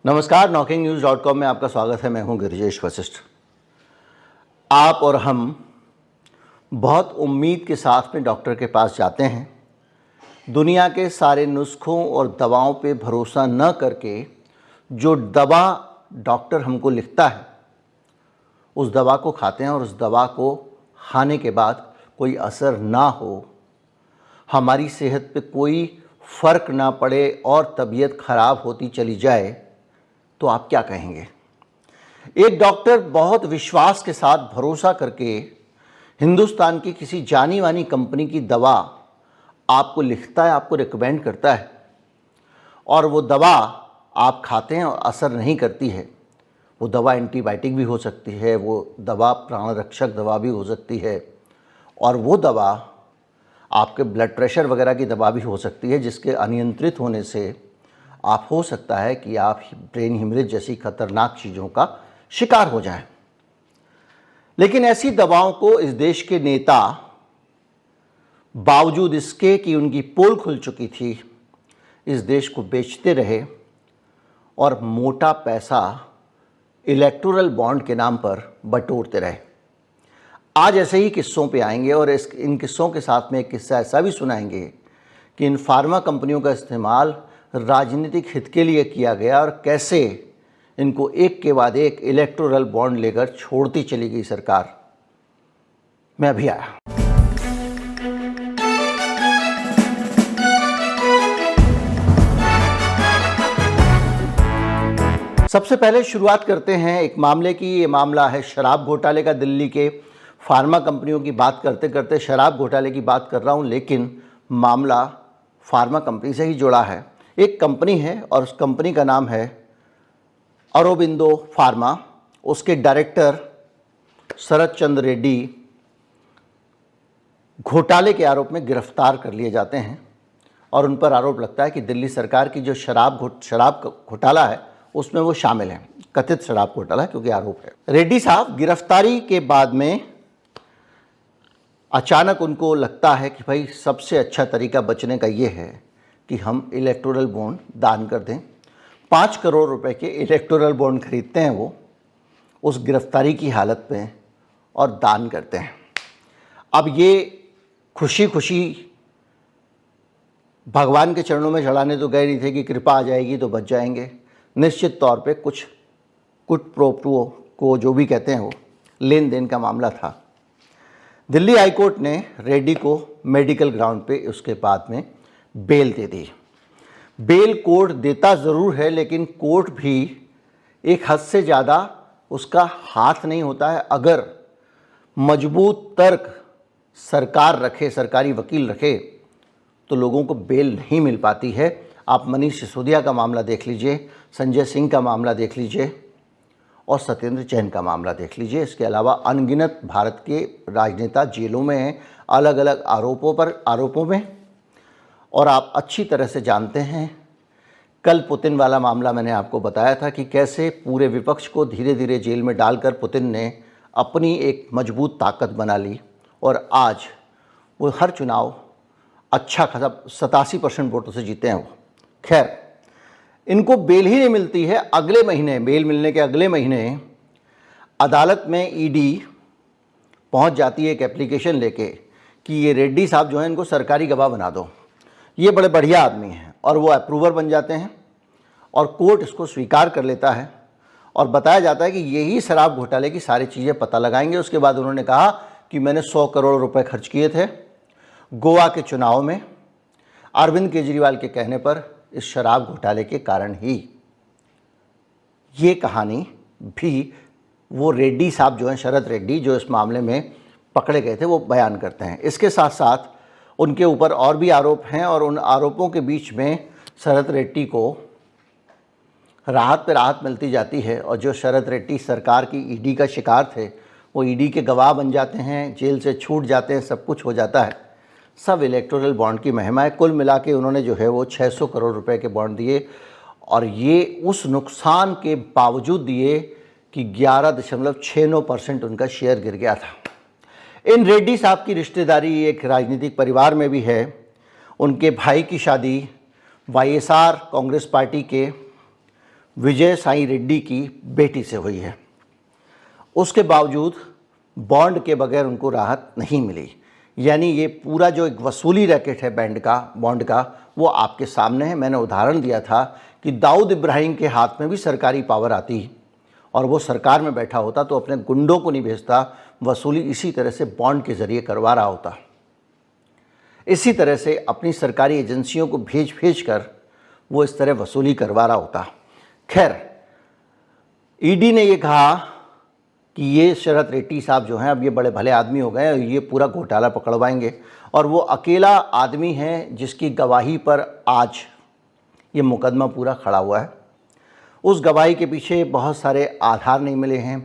नमस्कार, knocking-news.com में आपका स्वागत है। मैं हूं गिरिजेश वशिष्ठ। आप और हम बहुत उम्मीद के साथ में डॉक्टर के पास जाते हैं। दुनिया के सारे नुस्खों और दवाओं पे भरोसा न करके जो दवा डॉक्टर हमको लिखता है उस दवा को खाते हैं और उस दवा को खाने के बाद कोई असर ना हो, हमारी सेहत पे कोई फ़र्क ना पड़े और तबीयत ख़राब होती चली जाए, तो आप क्या कहेंगे? एक डॉक्टर बहुत विश्वास के साथ भरोसा करके हिंदुस्तान की किसी जानी मानी कंपनी की दवा आपको लिखता है, आपको रिकमेंड करता है और वो दवा आप खाते हैं और असर नहीं करती है। वो दवा एंटीबायोटिक भी हो सकती है, वो दवा प्राण रक्षक दवा भी हो सकती है और वो दवा आपके ब्लड प्रेशर वगैरह की दवा भी हो सकती है, जिसके अनियंत्रित होने से आप हो सकता है कि आप ब्रेन हिमरेज जैसी खतरनाक चीज़ों का शिकार हो जाएं। लेकिन ऐसी दवाओं को इस देश के नेता, बावजूद इसके कि उनकी पोल खुल चुकी थी, इस देश को बेचते रहे और मोटा पैसा इलेक्टोरल बॉन्ड के नाम पर बटोरते रहे। आज ऐसे ही किस्सों पे आएंगे और इन किस्सों के साथ में एक किस्सा ऐसा भी सुनाएंगे कि इन फार्मा कंपनियों का इस्तेमाल राजनीतिक हित के लिए किया गया और कैसे इनको एक के बाद एक इलेक्टोरल बॉन्ड लेकर छोड़ती चली गई सरकार। मैं अभी आया। सबसे पहले शुरुआत करते हैं एक मामले की। ये मामला है शराब घोटाले का। दिल्ली के फार्मा कंपनियों की बात करते करते शराब घोटाले की बात कर रहा हूँ, लेकिन मामला फार्मा कंपनी से ही जुड़ा है। एक कंपनी है और उस कंपनी का नाम है औरोबिंदो फार्मा। उसके डायरेक्टर शरद चंद्र रेड्डी घोटाले के आरोप में गिरफ्तार कर लिए जाते हैं और उन पर आरोप लगता है कि दिल्ली सरकार की जो शराब घोटाला है उसमें वो शामिल हैं। कथित शराब घोटाला, क्योंकि आरोप है। रेड्डी साहब गिरफ्तारी के बाद में अचानक उनको लगता है कि भाई सबसे अच्छा तरीका बचने का ये है कि हम इलेक्टोरल बॉन्ड दान कर दें। 5 करोड़ रुपए के इलेक्टोरल बॉन्ड खरीदते हैं वो उस गिरफ्तारी की हालत में और दान करते हैं। अब ये खुशी खुशी भगवान के चरणों में चढ़ाने तो गए नहीं थे कि कृपा आ जाएगी तो बच जाएंगे। निश्चित तौर पे कुछ प्रो को जो भी कहते हैं वो लेन देन का मामला था। दिल्ली हाईकोर्ट ने रेड्डी को मेडिकल ग्राउंड पे उसके बाद में बेल दे दी। बेल कोर्ट देता ज़रूर है, लेकिन कोर्ट भी एक हद से ज़्यादा उसका हाथ नहीं होता है। अगर मजबूत तर्क सरकार रखे, सरकारी वकील रखे, तो लोगों को बेल नहीं मिल पाती है। आप मनीष सिसोदिया का मामला देख लीजिए, संजय सिंह का मामला देख लीजिए और सत्येंद्र जैन का मामला देख लीजिए। इसके अलावा अनगिनत भारत के राजनेता जेलों में हैं, अलग अलग आरोपों में। और आप अच्छी तरह से जानते हैं, कल पुतिन वाला मामला मैंने आपको बताया था कि कैसे पूरे विपक्ष को धीरे धीरे जेल में डालकर पुतिन ने अपनी एक मजबूत ताकत बना ली और आज वो हर चुनाव अच्छा खासा 87% वोटों से जीते हैं वो। खैर, इनको बेल ही नहीं मिलती है। अगले महीने, बेल मिलने के अगले महीने अदालत में ईडी पहुंच जाती है एक एप्लीकेशन लेके कि ये रेड्डी साहब जो हैं इनको सरकारी गवाह बना दो। ये बड़े बढ़िया आदमी हैं और वो अप्रूवर बन जाते हैं और कोर्ट इसको स्वीकार कर लेता है और बताया जाता है कि यही शराब घोटाले की सारी चीज़ें पता लगाएंगे। उसके बाद उन्होंने कहा कि मैंने 100 करोड़ रुपए खर्च किए थे गोवा के चुनाव में अरविंद केजरीवाल के कहने पर इस शराब घोटाले के कारण ही। ये कहानी भी वो रेड्डी साहब जो हैं, शरद रेड्डी, जो इस मामले में पकड़े गए थे, वो बयान करते हैं। इसके साथ साथ उनके ऊपर और भी आरोप हैं और उन आरोपों के बीच में शरद रेड्डी को राहत पे राहत मिलती जाती है और जो शरद रेड्डी सरकार की ईडी का शिकार थे वो ईडी के गवाह बन जाते हैं, जेल से छूट जाते हैं, सब कुछ हो जाता है। सब इलेक्टोरल बॉन्ड की महिमा है। कुल मिला के उन्होंने जो है वो 600 करोड़ रुपए के बॉन्ड दिए और ये उस नुकसान के बावजूद दिए कि 11.69% उनका शेयर गिर गया था। इन रेड्डी साहब की रिश्तेदारी एक राजनीतिक परिवार में भी है। उनके भाई की शादी वाईएसआर कांग्रेस पार्टी के विजय साई रेड्डी की बेटी से हुई है। उसके बावजूद बॉन्ड के बगैर उनको राहत नहीं मिली। यानी ये पूरा जो एक वसूली रैकेट है बॉन्ड का, वो आपके सामने है। मैंने उदाहरण दिया था कि दाऊद इब्राहिम के हाथ में भी सरकारी पावर आती और वो सरकार में बैठा होता तो अपने गुंडों को नहीं भेजता, वसूली इसी तरह से बॉन्ड के ज़रिए करवा रहा होता। इसी तरह से अपनी सरकारी एजेंसियों को भेज कर वो इस तरह वसूली करवा रहा होता। खैर, ईडी ने ये कहा कि ये शरत रेड्डी साहब जो हैं अब ये बड़े भले आदमी हो गए और ये पूरा घोटाला पकड़वाएंगे, और वो अकेला आदमी है जिसकी गवाही पर आज ये मुकदमा पूरा खड़ा हुआ है। उस गवाही के पीछे बहुत सारे आधार नहीं मिले हैं,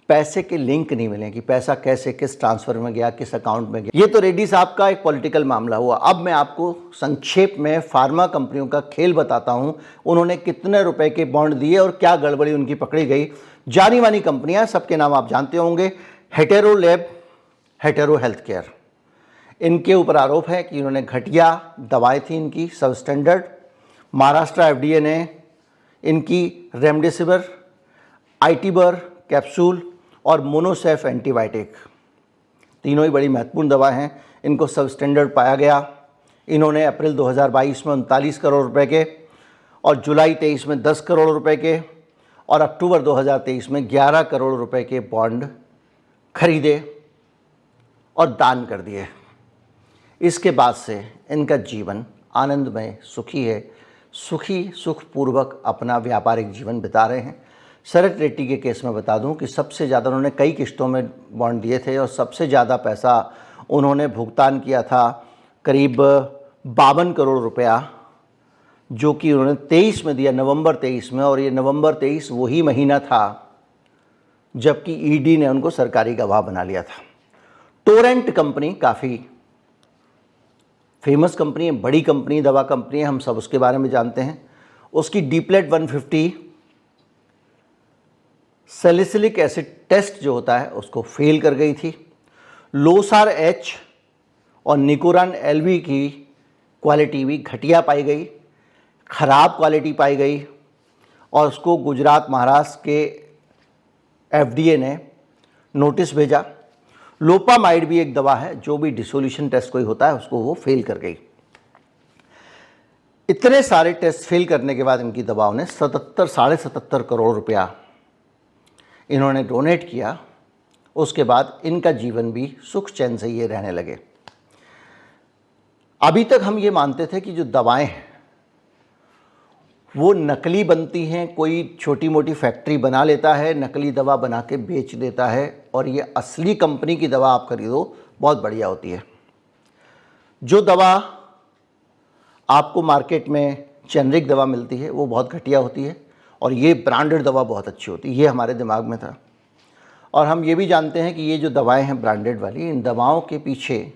पैसे के लिंक नहीं मिले कि पैसा कैसे किस ट्रांसफ़र में गया, किस अकाउंट में गया। ये तो रेड्डी साहब का एक पॉलिटिकल मामला हुआ। अब मैं आपको संक्षेप में फार्मा कंपनियों का खेल बताता हूं, उन्होंने कितने रुपए के बॉन्ड दिए और क्या गड़बड़ी उनकी पकड़ी गई। जानी मानी कंपनियां, सबके नाम आप जानते होंगे। Hetero lab, hetero health care, इनके ऊपर आरोप है कि इन्होंने घटिया दवाएँ थी इनकी, सब स्टैंडर्ड। महाराष्ट्र FDA ने इनकी रेमडेसिविर, आइटिबर कैप्सूल और मोनोसेफ एंटीबायोटिक, तीनों ही बड़ी महत्वपूर्ण दवा हैं, इनको सब स्टैंडर्ड पाया गया। इन्होंने अप्रैल 2022 में 39 करोड़ रुपए के, और जुलाई 23 में 10 करोड़ रुपए के, और अक्टूबर 2023 में 11 करोड़ रुपए के बॉन्ड खरीदे और दान कर दिए। इसके बाद से इनका जीवन आनंदमय, सुखी है, सुखपूर्वक अपना व्यापारिक जीवन बिता रहे हैं। शरत रेड्डी के केस में बता दूं कि सबसे ज़्यादा उन्होंने कई किस्तों में बॉन्ड दिए थे और सबसे ज़्यादा पैसा उन्होंने भुगतान किया था, करीब 52 करोड़ रुपया, जो कि उन्होंने 23 में दिया, नवंबर 23 में। और ये नवंबर 23 वही महीना था जबकि ईडी ने उनको सरकारी गवाह बना लिया था। टोरेंट कंपनी काफ़ी फेमस कंपनी है, बड़ी कंपनी, दवा कंपनी है, हम सब उसके बारे में जानते हैं। उसकी डीप्लेट 150 सैलिसिलिक एसिड टेस्ट जो होता है उसको फेल कर गई थी। लोसार H और निकोरान LV की क्वालिटी भी घटिया पाई गई, ख़राब क्वालिटी पाई गई, और उसको गुजरात महाराष्ट्र के FDA ने नोटिस भेजा। लोपामाइड भी एक दवा है जो भी डिसोल्यूशन टेस्ट कोई होता है उसको वो फेल कर गई। इतने सारे टेस्ट फेल करने के बाद इनकी दवाओं ने 77 करोड़ रुपया इन्होंने डोनेट किया। उसके बाद इनका जीवन भी सुख चैन से ये रहने लगे। अभी तक हम ये मानते थे कि जो दवाएं हैं वो नकली बनती हैं, कोई छोटी मोटी फैक्ट्री बना लेता है, नकली दवा बना के बेच देता है, और ये असली कंपनी की दवा आप खरीदो बहुत बढ़िया होती है। जो दवा आपको मार्केट में जेनरिक दवा मिलती है वो बहुत घटिया होती है, और ये ब्रांडेड दवा बहुत अच्छी होती है। ये हमारे दिमाग में था। और हम ये भी जानते हैं कि ये जो दवाएं हैं ब्रांडेड वाली, इन दवाओं के पीछे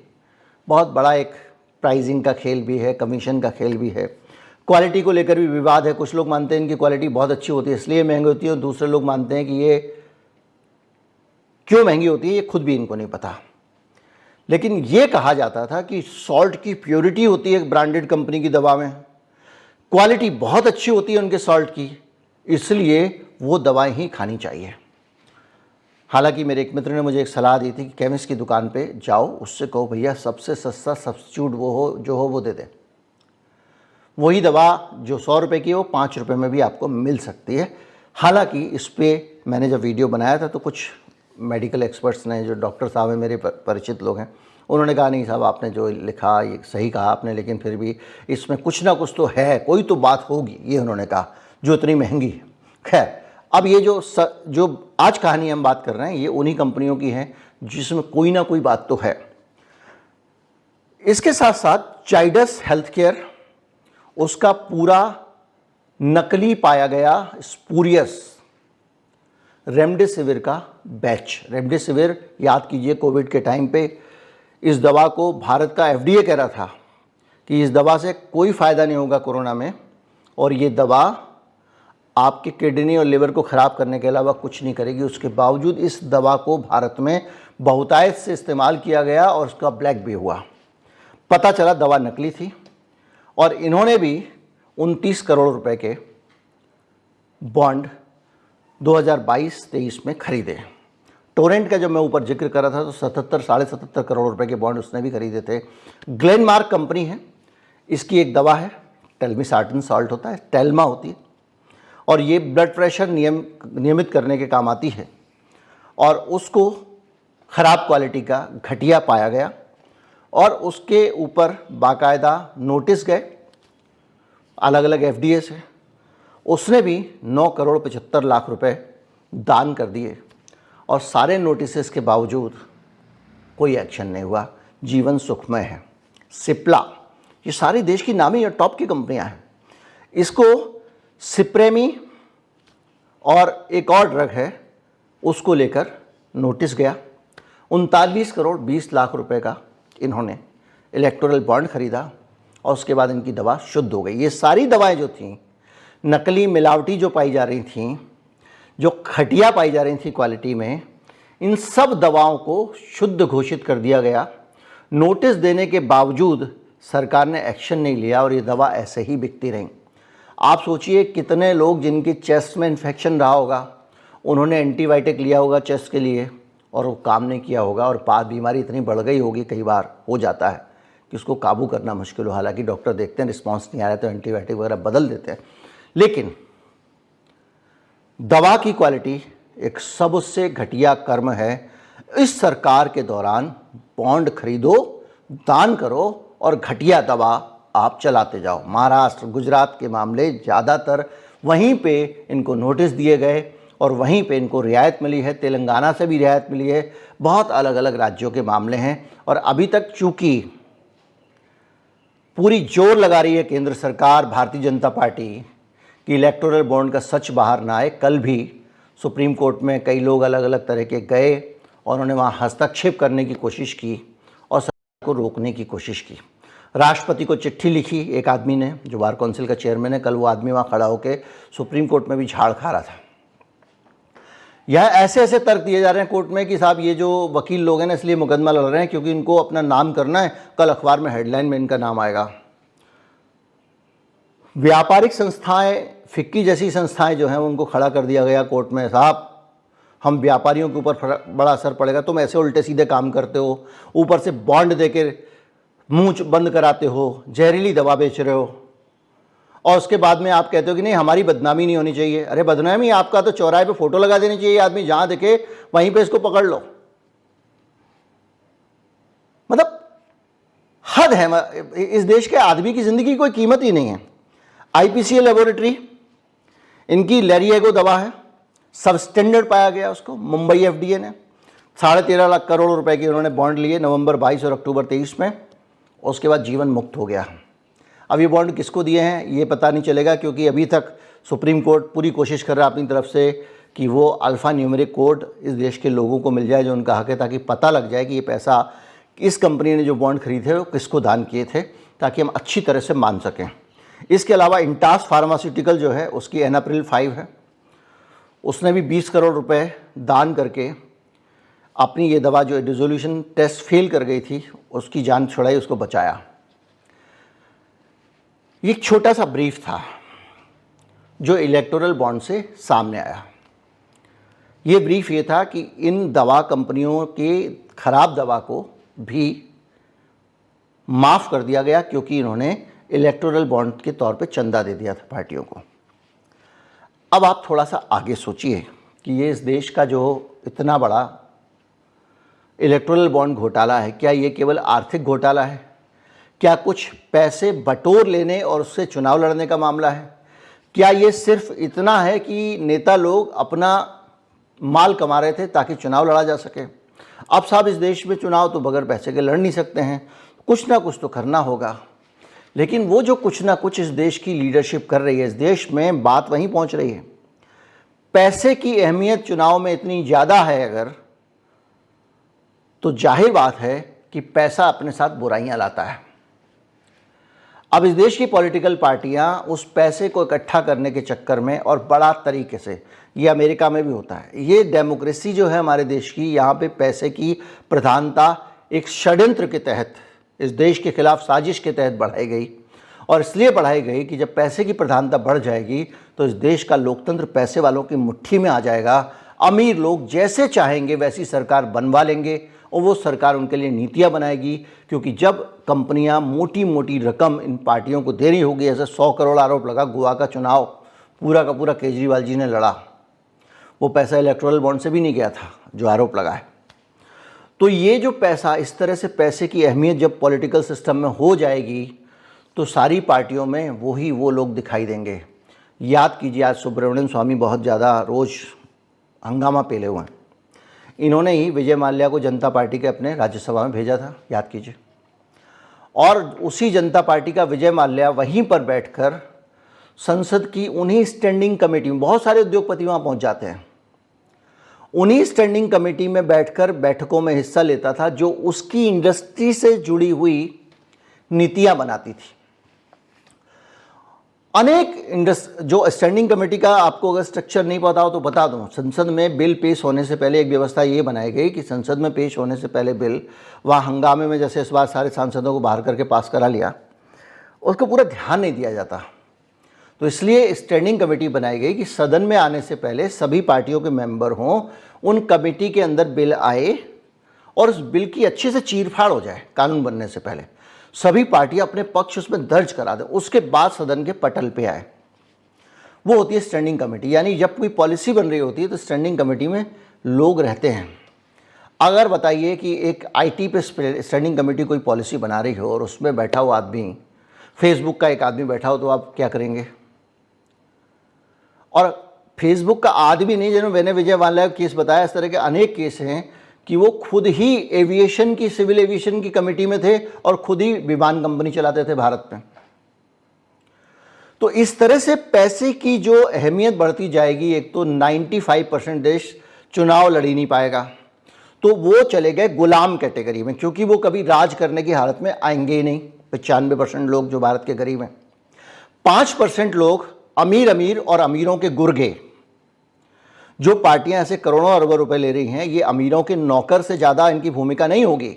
बहुत बड़ा एक प्राइसिंग का खेल भी है, कमीशन का खेल भी है। क्वालिटी को लेकर भी विवाद है। कुछ लोग मानते हैं इनकी क्वालिटी बहुत अच्छी होती है इसलिए महंगी होती है, और दूसरे लोग मानते हैं कि ये क्यों महंगी होती है ये खुद भी इनको नहीं पता। लेकिन ये कहा जाता था कि सॉल्ट की प्योरिटी होती है ब्रांडेड कंपनी की दवा में, क्वालिटी बहुत अच्छी होती है उनके सॉल्ट की, इसलिए वो दवाएं ही खानी चाहिए। हालांकि मेरे एक मित्र ने मुझे एक सलाह दी थी कि केमिस्ट की दुकान पे जाओ, उससे कहो भैया सबसे सस्ता सब्स्टिट्यूट वो हो जो हो वो दे दे। वही दवा जो 100 रुपये की वो 5 रुपये में भी आपको मिल सकती है। हालांकि इस पर मैंने जब वीडियो बनाया था तो कुछ मेडिकल एक्सपर्ट्स ने, जो डॉक्टर साहब हैं मेरे परिचित लोग हैं, उन्होंने कहा नहीं साहब आपने जो लिखा ये सही कहा आपने, लेकिन फिर भी इसमें कुछ ना कुछ तो है, कोई तो बात होगी, ये उन्होंने कहा, जो इतनी महंगी है। खैर, अब ये जो आज कहानी हम बात कर रहे हैं ये उन्हीं कंपनियों की है जिसमें कोई ना कोई बात तो है। इसके साथ साथ जाइडस हेल्थ केयर, उसका पूरा नकली पाया गया स्पूरियस रेमडेसिविर का बैच। रेमडेसिविर याद कीजिए, कोविड के टाइम पे इस दवा को भारत का FDA कह रहा था कि इस दवा से कोई फ़ायदा नहीं होगा कोरोना में, और ये दवा आपके किडनी और लिवर को ख़राब करने के अलावा कुछ नहीं करेगी। उसके बावजूद इस दवा को भारत में बहुतायत से इस्तेमाल किया गया और उसका ब्लैक भी हुआ। पता चला दवा नकली थी, और इन्होंने भी 29 करोड़ रुपए के बॉन्ड 2022-23 में खरीदे। टोरेंट का जब मैं ऊपर जिक्र कर रहा था तो 77-77.5 करोड़ रुपए के बॉन्ड उसने भी खरीदे थे। ग्लेनमार्क कंपनी है, इसकी एक दवा है टेल्मिसार्टन सॉल्ट होता है, टेल्मा होती है, और ये ब्लड प्रेशर नियमित करने के काम आती है, और उसको ख़राब क्वालिटी का घटिया पाया गया और उसके ऊपर बाकायदा नोटिस गए अलग अलग FDA से। उसने भी 9,75,00,000 रुपए दान कर दिए और सारे नोटिस के बावजूद कोई एक्शन नहीं हुआ। जीवन सुखमय है। सिप्ला, ये सारी देश की नामी और टॉप की कंपनियां हैं। इसको सिप्रेमी और एक और ड्रग है उसको लेकर नोटिस गया। 39,20,00,000 रुपए का इन्होंने इलेक्टोरल बॉन्ड खरीदा और उसके बाद इनकी दवा शुद्ध हो गई। ये सारी दवाएं जो थीं, नकली मिलावटी जो पाई जा रही थीं, जो खटिया पाई जा रही थी क्वालिटी में, इन सब दवाओं को शुद्ध घोषित कर दिया गया। नोटिस देने के बावजूद सरकार ने एक्शन नहीं लिया और ये दवा ऐसे ही बिकती रही। आप सोचिए कितने लोग जिनकी चेस्ट में इन्फेक्शन रहा होगा, उन्होंने एंटीबायोटिक लिया होगा चेस्ट के लिए और वो काम नहीं किया होगा, और बीमारी इतनी बढ़ गई होगी, कई बार हो जाता है कि उसको काबू करना मुश्किल हो। हालांकि डॉक्टर देखते हैं रिस्पॉन्स नहीं आ रहा तो एंटीबायोटिक वगैरह बदल देते हैं, लेकिन दवा की क्वालिटी एक सबसे घटिया कर्म है। इस सरकार के दौरान बॉन्ड खरीदो, दान करो और घटिया दवा आप चलाते जाओ। महाराष्ट्र, गुजरात के मामले ज़्यादातर वहीं पे इनको नोटिस दिए गए और वहीं पे इनको रियायत मिली है। तेलंगाना से भी रियायत मिली है। बहुत अलग अलग राज्यों के मामले हैं और अभी तक चूंकि पूरी जोर लगा रही है केंद्र सरकार, भारतीय जनता पार्टी, कि इलेक्टोरल बॉन्ड का सच बाहर ना आए। कल भी सुप्रीम कोर्ट में कई लोग अलग अलग तरह के गए और उन्होंने वहाँ हस्तक्षेप करने की कोशिश की और सरकार को रोकने की कोशिश की। राष्ट्रपति को चिट्ठी लिखी एक आदमी ने, जो बार काउंसिल का चेयरमैन है। कल वो आदमी वहाँ खड़ा होकर सुप्रीम कोर्ट में भी झाड़ खा रहा था। यह ऐसे ऐसे तर्क दिए जा रहे हैं कोर्ट में कि साहब ये जो वकील लोग हैं ना, इसलिए मुकदमा लड़ रहे हैं क्योंकि इनको अपना नाम करना है, कल अखबार में हेडलाइन में इनका नाम आएगा। व्यापारिक संस्थाएं, फिक्की जैसी संस्थाएं जो हैं उनको खड़ा कर दिया गया कोर्ट में। साहब हम व्यापारियों के ऊपर बड़ा असर पड़ेगा, तुम ऐसे उल्टे सीधे काम करते हो, ऊपर से बॉन्ड देकर मुंह बंद कराते हो, जहरीली दवा बेच रहे हो, और उसके बाद में आप कहते हो कि नहीं हमारी बदनामी नहीं होनी चाहिए। अरे बदनामी आपका तो चौराहे पे फोटो लगा देनी चाहिए, आदमी जहां दिखे वहीं पे इसको पकड़ लो। मतलब हद है। इस देश के आदमी की जिंदगी की कोई कीमत ही नहीं है। IPCA लेबोरेटरी, इनकी लैरिएगो दवा है, सब स्टैंडर्ड पाया गया उसको। मुंबई FDA ने 13.5 लाख करोड़ रुपए की उन्होंने बॉन्ड लिए नवंबर 22 और अक्टूबर 23 में। उसके बाद जीवन मुक्त हो गया। अब ये बॉन्ड किसको दिए हैं ये पता नहीं चलेगा, क्योंकि अभी तक सुप्रीम कोर्ट पूरी कोशिश कर रहा है अपनी तरफ से कि वो अल्फ़ा न्यूमेरिक कोड इस देश के लोगों को मिल जाए जो उनका हक है, ताकि पता लग जाए कि ये पैसा इस कंपनी ने जो बॉन्ड खरीदे वो किसको दान किए थे, ताकि हम अच्छी तरह से मान सकें। इसके अलावा इंटास फार्मास्यूटिकल जो है उसकी एनाप्रिल 5 है, उसने भी 20 करोड़ रुपए दान करके अपनी ये दवा जो डिसोल्यूशन टेस्ट फेल कर गई थी उसकी जान छुड़ाई, उसको बचाया। ये एक छोटा सा ब्रीफ था जो इलेक्टोरल बॉन्ड से सामने आया। ये ब्रीफ ये था कि इन दवा कंपनियों के खराब दवा को भी माफ़ कर दिया गया क्योंकि इन्होंने इलेक्टोरल बॉन्ड के तौर पे चंदा दे दिया था पार्टियों को। अब आप थोड़ा सा आगे सोचिए कि ये इस देश का जो इतना बड़ा इलेक्टोरल बॉन्ड घोटाला है, क्या ये केवल आर्थिक घोटाला है? क्या कुछ पैसे बटोर लेने और उससे चुनाव लड़ने का मामला है? क्या ये सिर्फ इतना है कि नेता लोग अपना माल कमा रहे थे ताकि चुनाव लड़ा जा सके? अब साहब इस देश में चुनाव तो बगैर पैसे के लड़ नहीं सकते हैं, कुछ ना कुछ तो करना होगा। लेकिन वो जो कुछ ना कुछ इस देश की लीडरशिप कर रही है, इस देश में बात वहीं पहुंच रही है। पैसे की अहमियत चुनाव में इतनी ज़्यादा है अगर, तो जाहिर बात है कि पैसा अपने साथ बुराइयां लाता है। अब इस देश की पॉलिटिकल पार्टियां उस पैसे को इकट्ठा करने के चक्कर में, और बड़ा तरीके से, ये अमेरिका में भी होता है, ये डेमोक्रेसी जो है हमारे देश की, यहाँ पे पैसे की प्रधानता एक षड्यंत्र के तहत, इस देश के खिलाफ साजिश के तहत बढ़ाई गई और इसलिए बढ़ाई गई कि जब पैसे की प्रधानता बढ़ जाएगी तो इस देश का लोकतंत्र पैसे वालों की मुट्ठी में आ जाएगा। अमीर लोग जैसे चाहेंगे वैसी सरकार बनवा लेंगे और वो सरकार उनके लिए नीतियां बनाएगी, क्योंकि जब कंपनियां मोटी मोटी रकम इन पार्टियों को दे रही होगी, ऐसे 100 करोड़ आरोप लगा, गोवा का चुनाव पूरा का पूरा केजरीवाल जी ने लड़ा, वो पैसा इलेक्टोरल बॉन्ड से भी नहीं गया था जो आरोप लगा है। तो ये जो पैसा, इस तरह से पैसे की अहमियत जब पॉलिटिकल सिस्टम में हो जाएगी तो सारी पार्टियों में वो लोग दिखाई देंगे। याद कीजिए, आज सुब्रमण्यम स्वामी बहुत ज़्यादा रोज़ हंगामा पेले हुए हैं। इन्होंने ही विजय माल्या को जनता पार्टी के अपने राज्यसभा में भेजा था, याद कीजिए, और उसी जनता पार्टी का विजय माल्या वहीं पर बैठकर संसद की उन्हीं स्टैंडिंग कमेटी में, बहुत सारे उद्योगपति वहाँ पहुँच जाते हैं, उन्हीं स्टैंडिंग कमेटी में बैठकर बैठकों में हिस्सा लेता था जो उसकी इंडस्ट्री से जुड़ी हुई नीतियाँ बनाती थी। अनेक जो स्टैंडिंग कमेटी का आपको अगर स्ट्रक्चर नहीं पता हो तो बता दूं, संसद में बिल पेश होने से पहले एक व्यवस्था ये बनाई गई कि संसद में पेश होने से पहले बिल, वहाँ हंगामे में जैसे इस बार सारे सांसदों को बाहर करके पास करा लिया, उसको पूरा ध्यान नहीं दिया जाता। तो इसलिए स्टैंडिंग कमेटी बनाई गई कि सदन में आने से पहले सभी पार्टियों के मेंबर हों, उन कमेटी के अंदर बिल आए और उस बिल की अच्छे से चीरफाड़ हो जाए कानून बनने से पहले, सभी पार्टियां अपने पक्ष उसमें दर्ज करा दें, उसके बाद सदन के पटल पे आए। वो होती है स्टैंडिंग कमेटी। यानी जब कोई पॉलिसी बन रही होती है तो स्टैंडिंग कमेटी में लोग रहते हैं। अगर बताइए कि एक आईटी पे स्टैंडिंग कमेटी कोई पॉलिसी बना रही हो और उसमें बैठा हुआ आदमी, फेसबुक का एक आदमी बैठा हो, तो आप क्या करेंगे? और फेसबुक का आदमी नहीं, जिन्होंने मैंने विजय माल्या का केस बताया, इस तरह के अनेक केस हैं कि वो खुद ही एविएशन की, सिविल एविएशन की कमेटी में थे और खुद ही विमान कंपनी चलाते थे भारत में। तो इस तरह से पैसे की जो अहमियत बढ़ती जाएगी, एक तो 95% देश चुनाव लड़ ही नहीं पाएगा, तो वो चले गए गुलाम कैटेगरी में, क्योंकि वो कभी राज करने की हालत में आएंगे ही नहीं। 95% लोग जो भारत के गरीब हैं, 5% लोग अमीर अमीर और अमीरों के गुर्गे, जो पार्टियां ऐसे करोड़ों अरबों रुपए ले रही हैं, ये अमीरों के नौकर से ज़्यादा इनकी भूमिका नहीं होगी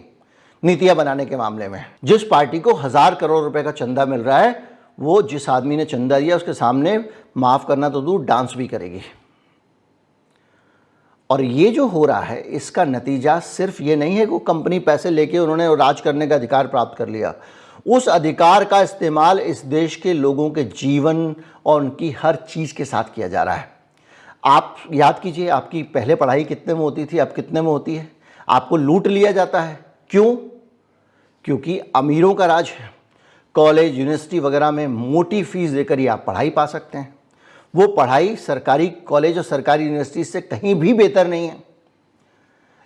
नीतियां बनाने के मामले में। जिस पार्टी को 1000 करोड़ रुपए का चंदा मिल रहा है, वो जिस आदमी ने चंदा दिया उसके सामने माफ़ करना तो दूर, डांस भी करेगी। और ये जो हो रहा है, इसका नतीजा सिर्फ ये नहीं है कि कंपनी पैसे लेके उन्होंने राज करने का अधिकार प्राप्त कर लिया, उस अधिकार का इस्तेमाल इस देश के लोगों के जीवन और उनकी हर चीज़ के साथ किया जा रहा है। आप याद कीजिए, आपकी पहले पढ़ाई कितने में होती थी, अब कितने में होती है? आपको लूट लिया जाता है। क्यों? क्योंकि अमीरों का राज है। कॉलेज, यूनिवर्सिटी वगैरह में मोटी फीस देकर ही आप पढ़ाई पा सकते हैं। वो पढ़ाई सरकारी कॉलेज और सरकारी यूनिवर्सिटी से कहीं भी बेहतर नहीं है।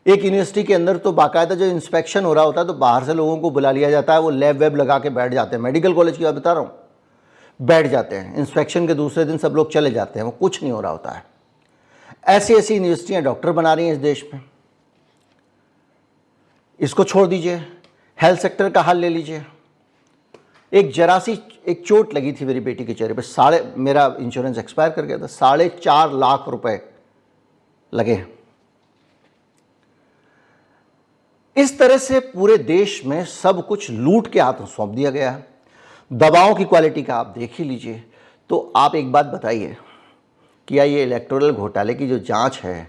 एक यूनिवर्सिटी के अंदर तो बाकायदा जो इंस्पेक्शन हो रहा होता है तो बाहर से लोगों को बुला लिया जाता है, वो लैब वेब लगा के बैठ जाते हैं। मेडिकल कॉलेज की बात बता रहा हूँ, बैठ जाते हैं, इंस्पेक्शन के दूसरे दिन सब लोग चले जाते हैं, वो कुछ नहीं हो रहा होता है। ऐसी ऐसी यूनिवर्सिटियां डॉक्टर बना रही हैं इस देश में। इसको छोड़ दीजिए, हेल्थ सेक्टर का हाल ले लीजिए। एक चोट लगी थी मेरी बेटी के चेहरे पे, मेरा इंश्योरेंस एक्सपायर कर गया था, 4.5 लाख रुपए लगे। इस तरह से पूरे देश में सब कुछ लूट के हाथों सौंप दिया गया है। दवाओं की क्वालिटी का आप देख ही लीजिए। तो आप एक बात बताइए, क्या ये इलेक्टोरल घोटाले की जो जांच है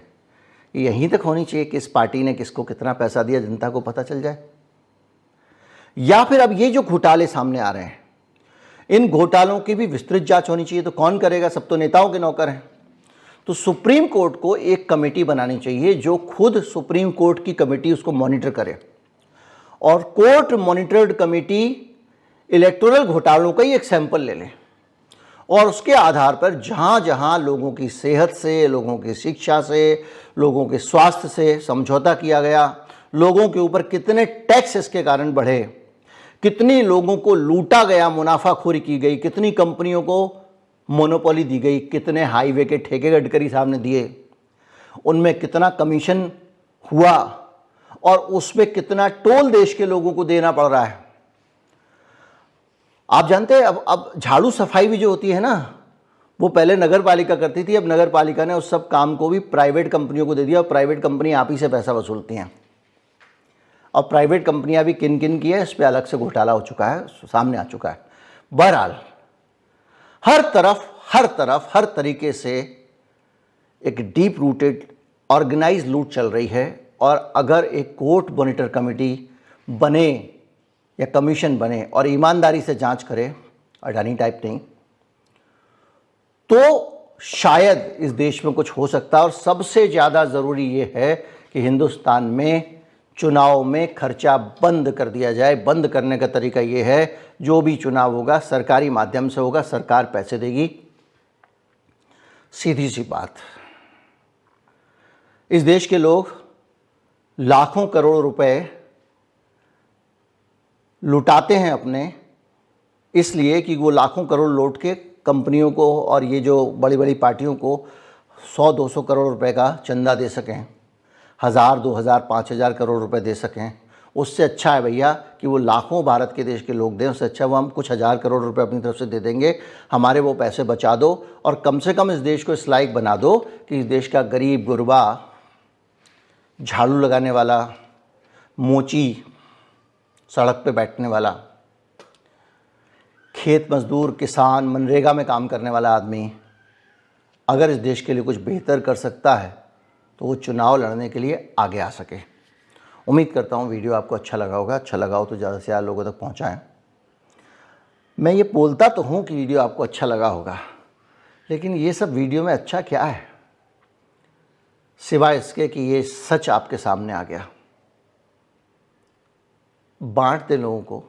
यहीं तक होनी चाहिए कि इस पार्टी ने किसको कितना पैसा दिया, जनता को पता चल जाए? या फिर अब ये जो घोटाले सामने आ रहे हैं, इन घोटालों की भी विस्तृत जांच होनी चाहिए? तो कौन करेगा? सब तो नेताओं के नौकर हैं। तो सुप्रीम कोर्ट को एक कमेटी बनानी चाहिए जो खुद सुप्रीम कोर्ट की कमेटी उसको मॉनिटर करे, और कोर्ट मॉनिटर्ड कमेटी इलेक्टोरल घोटालों का ही एक सैंपल ले ले और उसके आधार पर जहां जहां लोगों की सेहत से, लोगों की शिक्षा से, लोगों के स्वास्थ्य से समझौता किया गया, लोगों के ऊपर कितने टैक्स इसके कारण बढ़े, कितनी लोगों को लूटा गया, मुनाफाखोरी की गई, कितनी कंपनियों को मोनोपोली दी गई, कितने हाईवे के ठेके गडकरी साहब ने दिए, उनमें कितना कमीशन हुआ और उसमें कितना टोल देश के लोगों को देना पड़ रहा है। आप जानते हैं अब झाड़ू सफाई भी जो होती है ना, वो पहले नगर पालिका करती थी, अब नगर पालिका ने उस सब काम को भी प्राइवेट कंपनियों को दे दिया और प्राइवेट कंपनी आप ही से पैसा वसूलती हैं। और प्राइवेट कंपनियां भी किन किन की है, इस पर अलग से घोटाला हो चुका है, सामने आ चुका है। बहरहाल हर तरफ हर तरीके से एक डीप रूटेड ऑर्गेनाइज लूट चल रही है। और अगर एक कोर्ट मॉनिटर कमेटी बने या कमीशन बने और ईमानदारी से जांच करे, अडानी टाइप नहीं, तो शायद इस देश में कुछ हो सकता है। और सबसे ज़्यादा ज़रूरी ये है कि हिंदुस्तान में चुनाव में खर्चा बंद कर दिया जाए। बंद करने का तरीका ये है, जो भी चुनाव होगा सरकारी माध्यम से होगा, सरकार पैसे देगी, सीधी सी बात। इस देश के लोग लाखों करोड़ रुपए लुटाते हैं अपने, इसलिए कि वो लाखों करोड़ लौट के कंपनियों को और ये जो बड़ी बड़ी पार्टियों को 100-200 करोड़ रुपए का चंदा दे सकें, 1000, 2000, 5000 करोड़ रुपए दे सकें। उससे अच्छा है भैया कि वो लाखों भारत के देश के लोग दें, उससे अच्छा वो हम कुछ हज़ार करोड़ रुपए अपनी तरफ से दे देंगे। हमारे वो पैसे बचा दो और कम से कम इस देश को इस लायक बना दो कि इस देश का गरीब गुरबा, झाड़ू लगाने वाला, मोची, सड़क पे बैठने वाला, खेत मजदूर, किसान, मनरेगा में काम करने वाला आदमी अगर इस देश के लिए कुछ बेहतर कर सकता है तो वो चुनाव लड़ने के लिए आगे आ सके। उम्मीद करता हूँ वीडियो आपको अच्छा लगा होगा। अच्छा लगा हो तो ज़्यादा से ज़्यादा लोगों तक पहुँचाएँ। मैं ये बोलता तो हूँ कि वीडियो आपको अच्छा लगा होगा, लेकिन ये सब वीडियो में अच्छा क्या है सिवाय इसके कि ये सच आपके सामने आ गया। बांट दें लोगों को,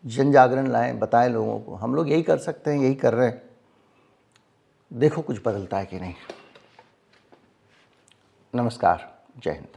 जन जागरण लाएं, बताएं लोगों को। हम लोग यही कर सकते हैं, यही कर रहे हैं। देखो कुछ बदलता है कि नहीं। नमस्कार, जय हिंद।